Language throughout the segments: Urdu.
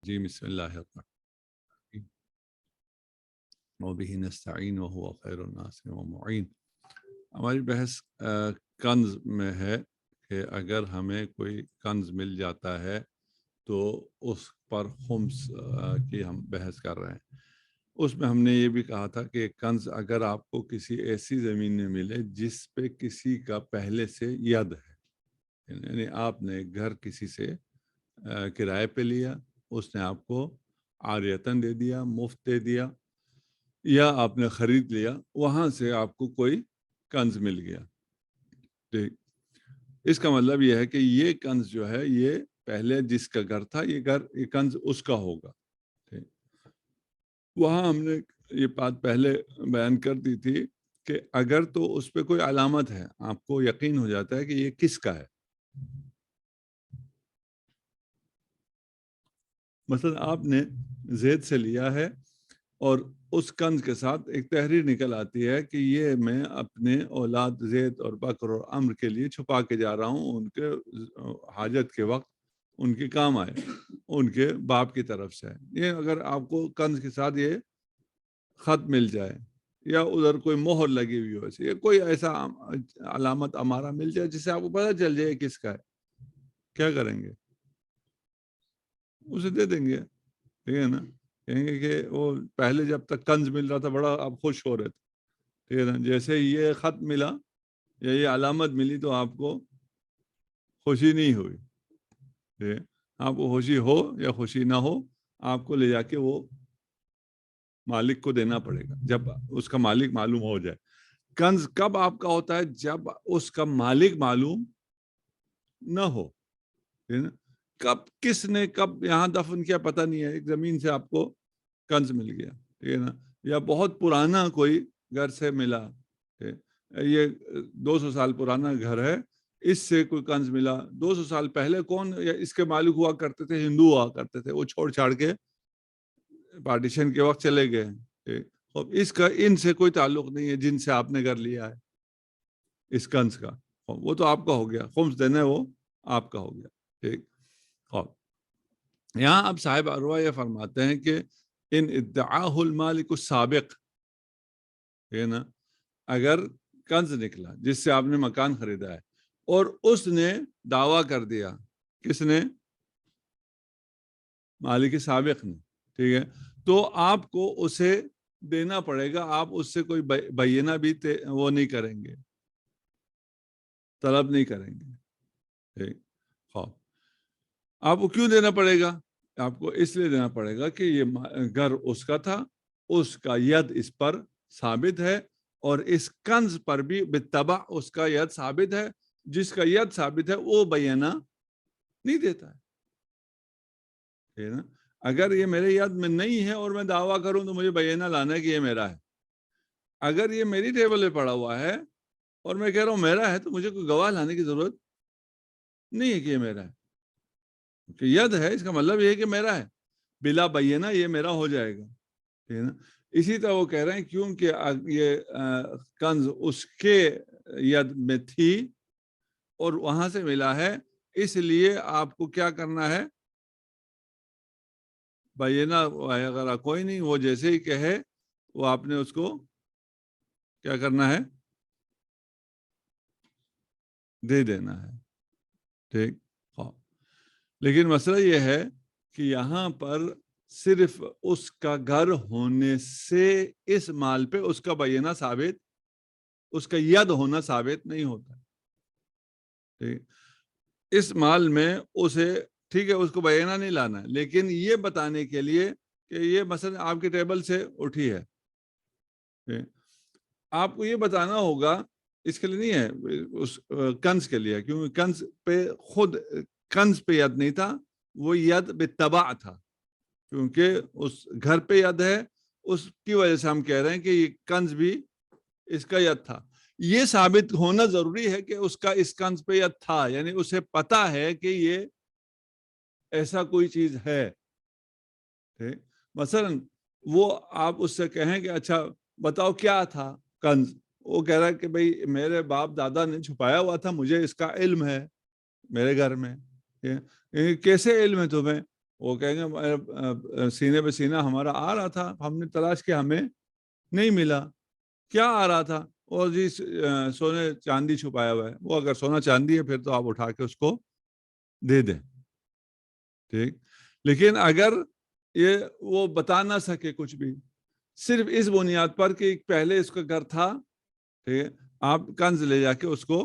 جی بسم اللہ الرحمن الرحیم وبہ نستعین وہو خیر الناصر ومعین۔ ہماری بحث کنز میں ہے کہ اگر ہمیں کوئی کنز مل جاتا ہے تو اس پر خمس کی ہم بحث کر رہے ہیں۔ اس میں ہم نے یہ بھی کہا تھا کہ کنز اگر آپ کو کسی ایسی زمین میں ملے جس پہ کسی کا پہلے سے ید ہے، یعنی آپ نے گھر کسی سے کرائے پہ لیا، اس نے آپ کو عاریتاً دے دیا، مفت دے دیا، یا آپ نے خرید لیا، وہاں سے آپ کو کوئی کنز مل گیا۔ ٹھیک، اس کا مطلب یہ ہے کہ یہ کنز جو ہے یہ پہلے جس کا گھر تھا یہ کنز اس کا ہوگا۔ ٹھیک، وہاں ہم نے یہ بات پہلے بیان کر دی تھی کہ اگر تو اس پہ کوئی علامت ہے، آپ کو یقین ہو جاتا ہے کہ یہ کس کا ہے۔ مثلا آپ نے زید سے لیا ہے اور اس کنز کے ساتھ ایک تحریر نکل آتی ہے کہ یہ میں اپنے اولاد زید اور بکر اور عمر کے لیے چھپا کے جا رہا ہوں، ان کے حاجت کے وقت ان کے کام آئے، ان کے باپ کی طرف سے۔ یہ اگر آپ کو کنز کے ساتھ یہ خط مل جائے یا ادھر کوئی مہر لگی ہوئی ہو، یہ کوئی ایسا علامت ہمارا مل جائے جس سے آپ کو پتہ چل جائے کس کا ہے، کیا کریں گے؟ اسے دے دیں گے، ٹھیک ہے نا؟ کہیں گے کہ وہ پہلے جب تک کنز مل رہا تھا بڑا آپ خوش ہو رہے تھے، ٹھیک ہے نا؟ جیسے یہ خط ملا یا یہ علامت ملی تو آپ کو خوشی نہیں ہوئی۔ ٹھیک، آپ کو خوشی ہو یا خوشی نہ ہو، آپ کو لے جا کے وہ مالک کو دینا پڑے گا جب اس کا مالک معلوم ہو جائے۔ کنز کب آپ کا ہوتا ہے؟ جب اس کا مالک معلوم نہ ہو، ٹھیک ہے نا؟ کب کس نے کب یہاں دفن کیا پتہ نہیں ہے، ایک زمین سے آپ کو کنز مل گیا، ٹھیک ہے نا؟ یا بہت پرانا کوئی گھر سے ملا، یہ 200 سال پرانا گھر ہے، اس سے کوئی کنز ملا۔ 200 سال پہلے کون یا اس کے مالک ہوا کرتے تھے؟ ہندو ہوا کرتے تھے، وہ چھوڑ چھاڑ کے پارٹیشن کے وقت چلے گئے۔ اس کا ان سے کوئی تعلق نہیں ہے جن سے آپ نے گھر لیا ہے اس کنز کا، وہ تو آپ کا ہو گیا، خمس دینا ہے وہ آپ کا ہو گیا۔ ٹھیک، یہاں اب صاحب ارواح یہ فرماتے ہیں کہ ان ادعاہ المالک السابق، ہے نا، اگر کنز نکلا جس سے آپ نے مکان خریدا ہے اور اس نے دعویٰ کر دیا، کس نے؟ مالک سابق نے، ٹھیک ہے، تو آپ کو اسے دینا پڑے گا، آپ اس سے کوئی بینہ بھی وہ نہیں کریں گے، طلب نہیں کریں گے۔ ٹھیک، آپ کو کیوں دینا پڑے گا؟ آپ کو اس لیے دینا پڑے گا کہ یہ گھر اس کا تھا، اس کا ید اس پر ثابت ہے، اور اس کنز پر بھی بالطبع اس کا ید ثابت ہے۔ جس کا ید ثابت ہے وہ بینہ نہیں دیتا ہے نا؟ اگر یہ میرے ید میں نہیں ہے اور میں دعویٰ کروں تو مجھے بینہ لانا ہے کہ یہ میرا ہے۔ اگر یہ میری ٹیبل پہ پڑا ہوا ہے اور میں کہہ رہا ہوں میرا ہے تو مجھے کوئی گواہ لانے کی ضرورت نہیں ہے کہ یہ میرا ہے، کہ ید ہے اس کا مطلب یہ ہے کہ میرا ہے، بلا بینہ یہ میرا ہو جائے گا، ٹھیک ہے نا؟ اسی طرح وہ کہہ رہے ہیں کیونکہ یہ کنز اس کے ید میں تھی اور وہاں سے ملا ہے، اس لیے آپ کو کیا کرنا ہے؟ بینہ اگر کوئی نہیں، وہ جیسے ہی کہے وہ آپ نے اس کو کیا کرنا ہے؟ دے دینا ہے۔ ٹھیک، لیکن مسئلہ یہ ہے کہ یہاں پر صرف اس کا گھر ہونے سے اس مال پہ اس کا بینہ ثابت، اس کا ید ہونا ثابت نہیں ہوتا۔ ٹھیک، اس مال میں اسے ٹھیک ہے اس کو بینہ نہیں لانا ہے، لیکن یہ بتانے کے لیے کہ یہ مثلا آپ کے ٹیبل سے اٹھی ہے، آپ کو یہ بتانا ہوگا، اس کے لیے نہیں ہے، اس کنز کے لیے، کیونکہ کنز پہ خود کنز پہ ید نہیں تھا، وہ ید بالطبع تھا، کیونکہ اس گھر پہ ید ہے، اس کی وجہ سے ہم کہہ رہے ہیں کہ یہ کنز بھی اس کا ید تھا۔ یہ ثابت ہونا ضروری ہے کہ اس کا اس کنز پہ ید تھا، یعنی اسے پتا ہے کہ یہ ایسا کوئی چیز ہے۔ مثلا وہ آپ اس سے کہیں کہ اچھا بتاؤ کیا تھا کنز، وہ کہہ رہا ہے کہ بھئی میرے باپ دادا نے چھپایا ہوا تھا، مجھے اس کا علم ہے میرے گھر میں۔ کیسے علم ہے تمہیں؟ وہ کہیں گے سینے پہ سینہ ہمارا آ رہا تھا, ہم نے تلاش کیا, ہمیں نہیں ملا. کیا آ رہا تھا؟ اور جی سونے چاندی چھپایا ہوا ہے. وہ اگر سونا چاندی ہے پھر تو آپ اٹھا کے اس کو دے دیں, ٹھیک. لیکن اگر یہ وہ بتا نہ سکے کچھ بھی, صرف اس بنیاد پر کہ پہلے اس کا گھر تھا, ٹھیک ہے, آپ کنز لے جا کے اس کو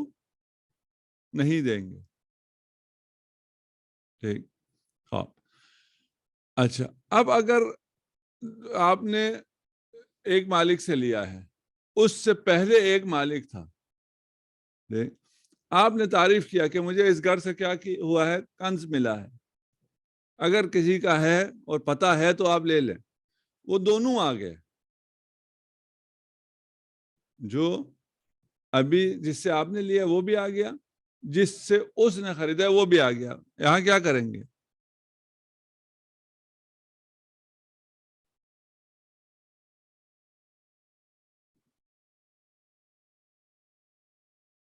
نہیں دیں گے, ٹھیک. ہاں اچھا, اب اگر آپ نے ایک مالک سے لیا ہے, اس سے پہلے ایک مالک تھا, دیکھ آپ نے تعریف کیا کہ مجھے اس گھر سے کیا ہوا ہے, کنز ملا ہے. اگر کسی کا ہے اور پتہ ہے تو آپ لے لیں. وہ دونوں آ گئے, جو ابھی جس سے آپ نے لیا وہ بھی آ گیا, جس سے اس نے خریدا وہ بھی آ گیا. یہاں کیا کریں گے؟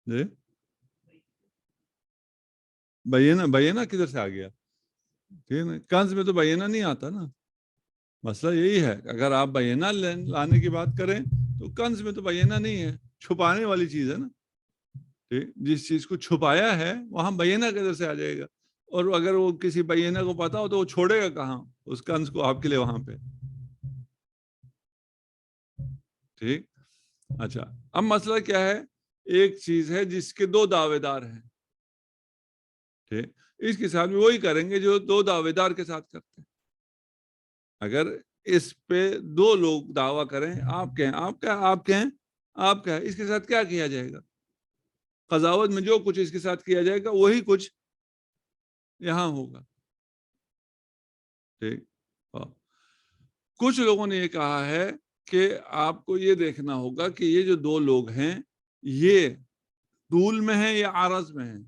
جی بینہ کدھر سے آ گیا؟ ٹھیک ہے, کنز میں تو بینہ نہیں آتا نا. مسئلہ یہی ہے, اگر آپ بینہ لانے کی بات کریں تو کنز میں تو بینہ نہیں ہے, چھپانے والی چیز ہے نا. ٹھیک, جس چیز کو چھپایا ہے وہاں بینہ کدھر سے آ جائے گا؟ اور اگر وہ کسی بینہ کو پتا ہو تو وہ چھوڑے گا کہاں اس کنز کو آپ کے لیے وہاں پہ؟ ٹھیک. اچھا, اب مسئلہ کیا ہے, ایک چیز ہے جس کے دو دعوے دار ہیں, ٹھیک, اس کے ساتھ بھی وہی کریں گے جو دو دعوے دار کے ساتھ کرتے ہیں. اگر اس پہ دو لوگ دعویٰ کریں, آپ کہیں آپ کا, آپ کہیں آپ کا, اس کے ساتھ کیا کیا جائے گا؟ قضاوت میں جو کچھ اس کے ساتھ کیا جائے گا وہی کچھ یہاں ہوگا, ٹھیک. کچھ لوگوں نے یہ کہا ہے کہ آپ کو یہ دیکھنا ہوگا کہ یہ جو دو لوگ ہیں یہ طول میں ہیں یا عرض میں ہیں.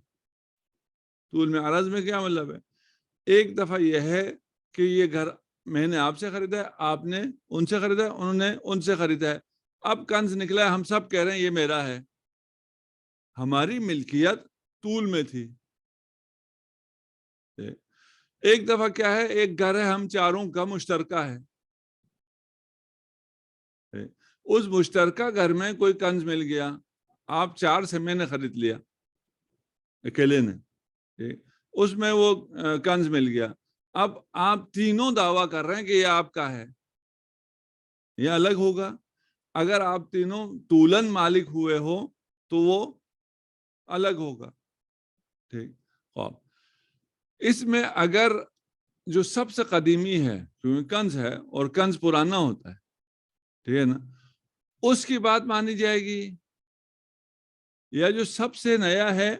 طول میں, عرض میں کیا مطلب ہے؟ ایک دفعہ یہ ہے کہ یہ گھر میں نے آپ سے خریدا ہے, آپ نے ان سے خریدا ہے, انہوں نے ان سے خریدا ہے. اب کنز نکلا ہے, ہم سب کہہ رہے ہیں یہ میرا ہے. ہماری ملکیت طول میں تھی. ایک دفعہ کیا ہے, ایک گھر ہے, ہم چاروں کا مشترکہ ہے. اس مشترکہ گھر میں کوئی کنز مل گیا, آپ چار سے میں نے خرید لیا اکیلے نے, اس میں وہ کنز مل گیا. اب آپ تینوں دعویٰ کر رہے ہیں کہ یہ آپ کا ہے, یہ الگ ہوگا. اگر آپ تینوں طولن مالک ہوئے ہو تو وہ الگ ہوگا, ٹھیک. اس میں اگر جو سب سے قدیمی ہے, کیونکہ کنز ہے اور کنز پرانا ہوتا ہے, ٹھیک ہے نا, اس کی بات مانی جائے گی, یا جو سب سے نیا ہے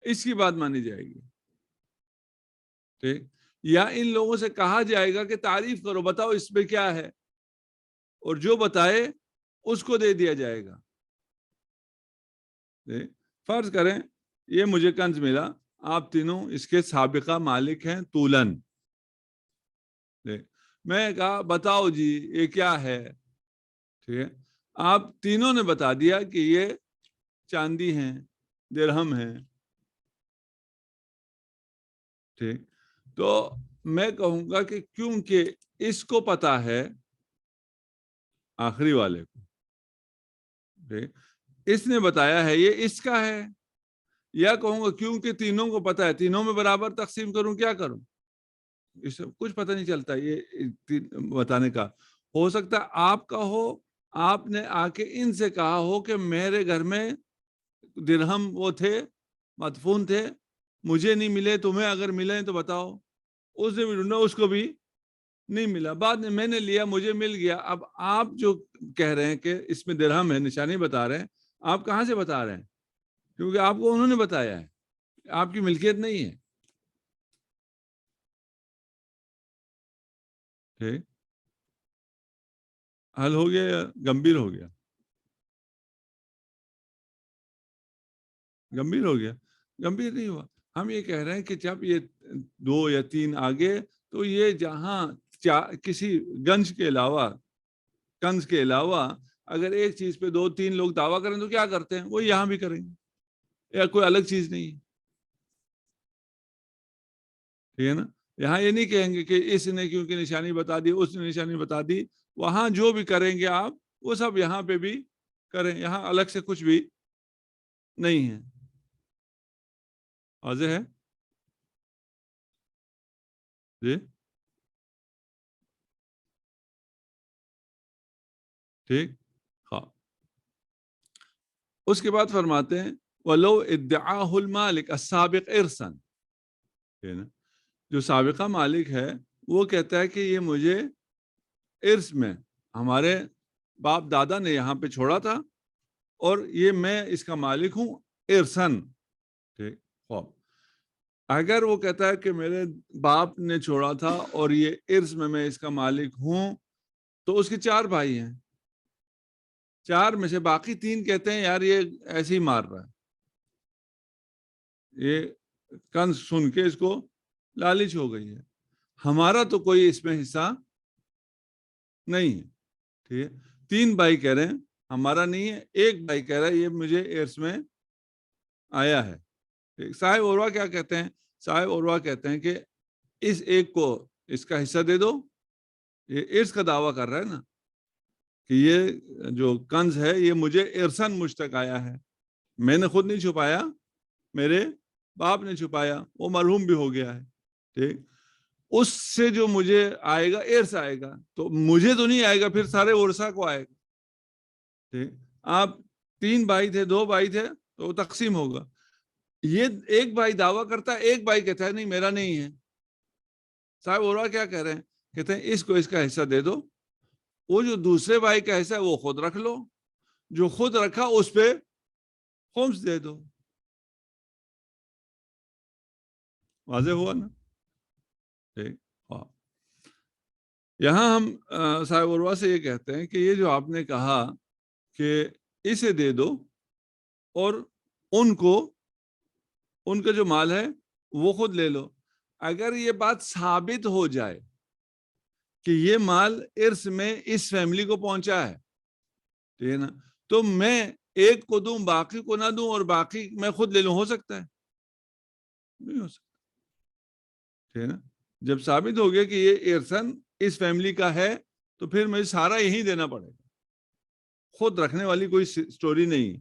اس کی بات مانی جائے گی, ٹھیک. یا ان لوگوں سے کہا جائے گا کہ تعریف کرو, بتاؤ اس میں کیا ہے, اور جو بتائے اس کو دے دیا جائے گا. فرض کریں یہ مجھے کنز ملا, آپ تینوں اس کے سابقہ مالک ہیں طولن. میں کہا بتاؤ جی یہ کیا ہے, ٹھیک ہے. آپ تینوں نے بتا دیا کہ یہ چاندی ہیں, درہم ہیں, ٹھیک. تو میں کہوں گا کہ کیونکہ اس کو پتا ہے, آخری والے کو, ٹھیک, اس نے بتایا ہے یہ اس کا ہے. یا کہوں گا کیونکہ تینوں کو پتا ہے, تینوں میں برابر تقسیم کروں, کیا کروں, اس سے کچھ پتہ نہیں چلتا یہ بتانے کا. ہو سکتا ہے آپ کا ہو, آپ نے آ کے ان سے کہا ہو کہ میرے گھر میں درہم وہ تھے, مدفون تھے, مجھے نہیں ملے, تمہیں اگر ملے تو بتاؤ. اس نے بھی ڈھونڈا, اس کو بھی نہیں ملا. بعد میں نے لیا, مجھے مل گیا. اب آپ جو کہہ رہے ہیں کہ اس میں درہم ہے, نشانی بتا رہے ہیں, آپ کہاں سے بتا رہے ہیں؟ کیونکہ آپ کو انہوں نے بتایا ہے, آپ کی ملکیت نہیں ہے, ٹھیک. حل ہو گیا یا گمبھیر ہو گیا؟ گمبھیر ہو گیا. گمبھیر نہیں ہوا. ہم یہ کہہ رہے ہیں کہ جب یہ دو یا تین آگے, تو یہ جہاں کسی گنج کے علاوہ, کنز کے علاوہ اگر ایک چیز پہ دو تین لوگ دعویٰ کریں تو کیا کرتے ہیں, وہ یہاں بھی کریں گے, یا کوئی الگ چیز نہیں ہے, ٹھیک ہے نا. یہاں یہ نہیں کہیں گے کہ اس نے کیونکہ نشانی بتا دی، اس نے نشانی بتا دی، وہاں جو بھی کریں گے آپ وہ سب یہاں پہ بھی کریں، یہاں الگ سے کچھ بھی نہیں ہے. واضح ہے جی؟ ٹھیک. ہاں. اس کے بعد فرماتے ہیں وَلَوْ اِدَّعَاهُ الْمَالِكَ السَّابِقِ ارثًا، جو سابقہ مالک ہے وہ کہتا ہے کہ یہ مجھے ارث میں ہمارے باپ دادا نے یہاں پہ چھوڑا تھا اور یہ میں اس کا مالک ہوں ارثً. ٹھیک. اگر وہ کہتا ہے کہ میرے باپ نے چھوڑا تھا اور یہ ارث میں اس کا مالک ہوں، تو اس کے 4 بھائی ہیں، 4 میں سے باقی 3 کہتے ہیں یار یہ ایسے ہی مار رہا ہے، یہ کنز سن کے اس کو لالچ ہو گئی ہے، ہمارا تو کوئی اس میں حصہ نہیں ہے. ٹھیک ہے. 3 بھائی کہہ رہے ہیں ہمارا نہیں ہے، 1 بھائی کہہ رہا ہے یہ مجھے ارث میں آیا ہے. صاحب عروہ کیا کہتے ہیں؟ صاحب عروہ کہتے ہیں کہ اس ایک کو اس کا حصہ دے دو، یہ ارث کا دعویٰ کر رہا ہے نا کہ یہ جو کنز ہے یہ مجھے ارثاً مجھ تک آیا ہے، میں نے خود نہیں چھپایا، میرے باپ نے چھپایا، وہ مرحوم بھی ہو گیا ہے. ٹھیک. اس سے جو مجھے آئے گا ارث آئے گا، تو مجھے تو نہیں آئے گا، پھر سارے ورثہ کو آئے گا. ٹھیک. آپ 3 بھائی تھے، 2 بھائی تھے تو وہ تقسیم ہوگا. یہ 1 بھائی دعویٰ کرتا ہے، 1 بھائی کہتا ہے نہیں میرا نہیں ہے. صاحب عروہ کیا کہہ رہے ہیں؟ کہتے ہیں اس کو اس کا حصہ دے دو، وہ جو دوسرے بھائی کا حصہ ہے وہ خود رکھ لو، جو خود رکھا اس پہ خمس دے دو. واضح ہوا نا؟ ٹھیک. ہاں. یہاں ہم صاحب عروہ سے یہ کہتے ہیں کہ یہ جو آپ نے کہا کہ اسے دے دو اور ان کو ان کا جو مال ہے وہ خود لے لو، اگر یہ بات ثابت ہو جائے کہ یہ مال ارث میں اس فیملی کو پہنچا ہے، ٹھیک ہے نا، تو میں ایک کو دوں باقی کو نہ دوں اور باقی میں خود لے لوں، ہو سکتا ہے؟ نہیں ہو سکتا. ٹھیک ہے نا. جب ثابت ہو گیا کہ یہ ارثاً اس فیملی کا ہے تو پھر مجھے سارا یہی دینا پڑے گا، خود رکھنے والی کوئی سٹوری نہیں.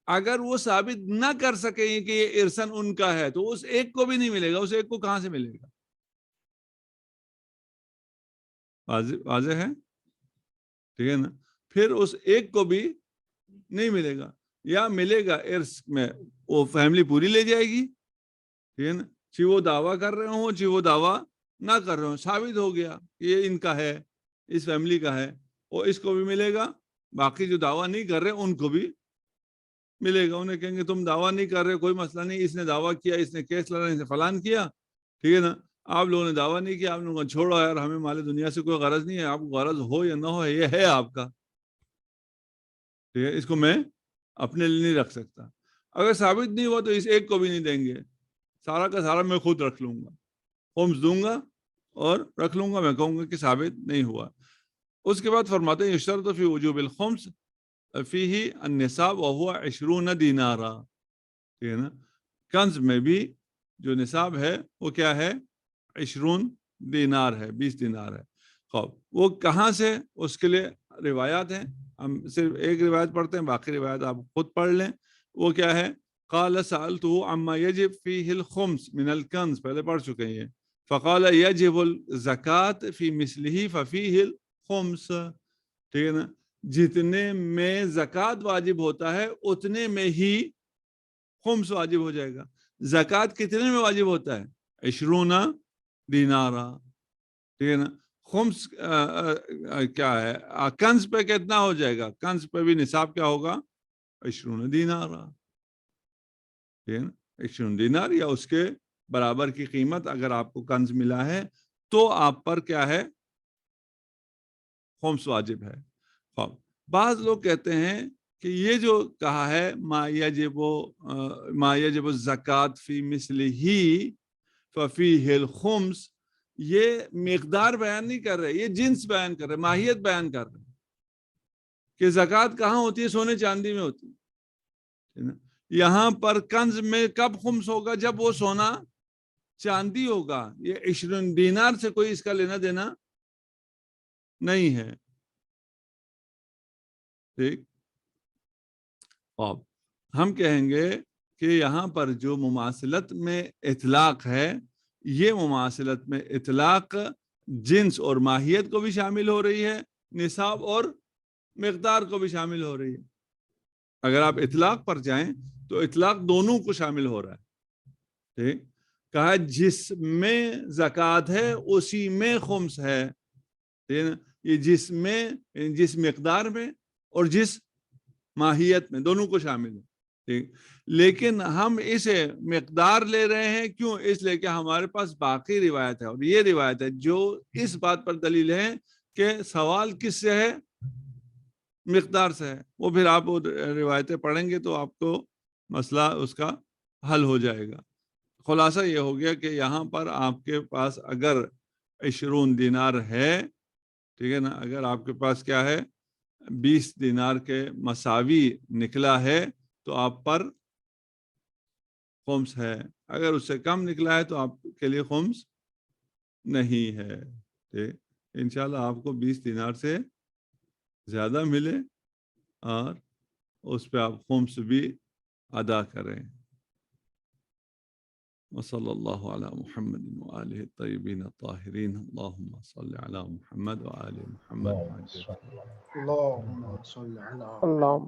اگر وہ ثابت نہ کر سکے کہ یہ ارثاً ان کا ہے تو اس ایک کو بھی نہیں ملے گا، اس ایک کو کہاں سے ملے گا؟ واضح ہے؟ ٹھیک ہے نا. پھر اس ایک کو بھی نہیں ملے گا، یا ملے گا ارث میں وہ فیملی پوری لے جائے گی. ٹھیک ہے نا. چاہے وہ دعویٰ کر رہے ہوں چاہے وہ دعویٰ نہ کر رہے ہوں، ثابت ہو گیا کہ یہ ان کا ہے، اس فیملی کا ہے، اور اس کو بھی ملے گا. باقی جو دعویٰ نہیں کر رہے ان کو بھی ملے گا. انہیں کہیں گے تم دعویٰ نہیں کر رہے، کوئی مسئلہ نہیں، اس نے دعویٰ کیا، اس نے کیس لڑا، اس نے فلان کیا، ٹھیک ہے نا. آپ لوگوں نے دعویٰ نہیں کیا، آپ لوگوں نے چھوڑو یار، ہمیں مال دنیا سے کوئی غرض نہیں ہے، آپ کو غرض ہو یا نہ ہو یہ ہے آپ کا، ٹھیک ہے، اس کو میں اپنے لیے نہیں رکھ سکتا. اگر ثابت نہیں ہوا تو اس ایک کو بھی نہیں دیں گے، سارا کا سارا میں خود رکھ لوں گا، خمس دوں گا اور رکھ لوں گا. میں کہوں گا کہ ثابت نہیں ہوا. اس کے بعد فرماتے ہیں یشترط فی وجوب الخمس فیہ النصاب وہو 20 دینارا. ٹھیک ہے نا. کنز میں بھی جو نصاب ہے وہ کیا ہے؟ 20 دینار ہے، 20 دینار ہے. خوب وہ کہاں سے؟ اس کے لیے روایات ہیں، ہم صرف ایک روایت پڑھتے ہیں، باقی روایت آپ خود پڑھ لیں. وہ کیا ہے؟ قال سألته عما يجب فيه الخمس من الكنز، پہلے پڑھ چکے ہیں. فقال يجب الزکاة في مثله ففيه الخمس. ٹھیک ہے نا. جتنے میں زکوٰۃ واجب ہوتا ہے اتنے میں ہی خمس واجب ہو جائے گا. زکوٰۃ کتنے میں واجب ہوتا ہے؟ 20 دینارا. ٹھیک ہے نا. خمس کیا ہے؟ کنز پہ کتنا ہو جائے گا؟ کنز پہ بھی نصاب کیا ہوگا؟ 20 دینارا. ٹھیک ہے نا. 20 دینار یا اس کے برابر کی قیمت اگر آپ کو کنز ملا ہے تو آپ پر کیا ہے؟ خمس واجب ہے. بعض لوگ کہتے ہیں کہ یہ جو کہا ہے ما یجب الزکاة فی مثلہ ففیہ الخمس، یہ مقدار بیان نہیں کر رہے، یہ جنس بیان کر رہے، ماہیت بیان کر رہے کہ زکوٰۃ کہاں ہوتی ہے؟ سونے چاندی میں ہوتی ہے. یہاں پر کنز میں کب خمس ہوگا؟ جب وہ سونا چاندی ہوگا، یہ 20 دینار سے کوئی اس کا لینا دینا نہیں ہے. ٹھیک. اب ہم کہیں گے کہ یہاں پر جو مماثلت میں اطلاق ہے، یہ مماثلت میں اطلاق جنس اور ماہیت کو بھی شامل ہو رہی ہے، نصاب اور مقدار کو بھی شامل ہو رہی ہے. اگر آپ اطلاق پر جائیں تو اطلاق دونوں کو شامل ہو رہا ہے. ٹھیک. کہا جس میں زکوٰۃ ہے اسی میں خمس ہے. یہ جس میں، جس مقدار میں اور جس ماہیت میں، دونوں کو شامل ہے. ٹھیک. لیکن ہم اسے مقدار لے رہے ہیں، کیوں؟ اس لیے کہ ہمارے پاس باقی روایت ہے، اور یہ روایت ہے جو اس بات پر دلیل ہے کہ سوال کس سے ہے؟ مقدار سے ہے. وہ پھر آپ روایتیں پڑھیں گے تو آپ کو مسئلہ اس کا حل ہو جائے گا. خلاصہ یہ ہو گیا کہ یہاں پر آپ کے پاس اگر 20 دینار ہے، ٹھیک ہے نا، اگر آپ کے پاس کیا ہے 20 دینار کے مساوی نکلا ہے تو آپ پر خمس ہے. اگر اس سے کم نکلا ہے تو آپ کے لیے خمس نہیں ہے. ٹھیک. انشاءاللہ آپ کو 20 دینار سے زیادہ ملے اور اس پہ آپ خمس بھی ادا کریں. وصلی اللہ علی محمد وآلہ الطیبین الطاہرین. اللہم صلی علی محمد وآل محمد. اللهم صل على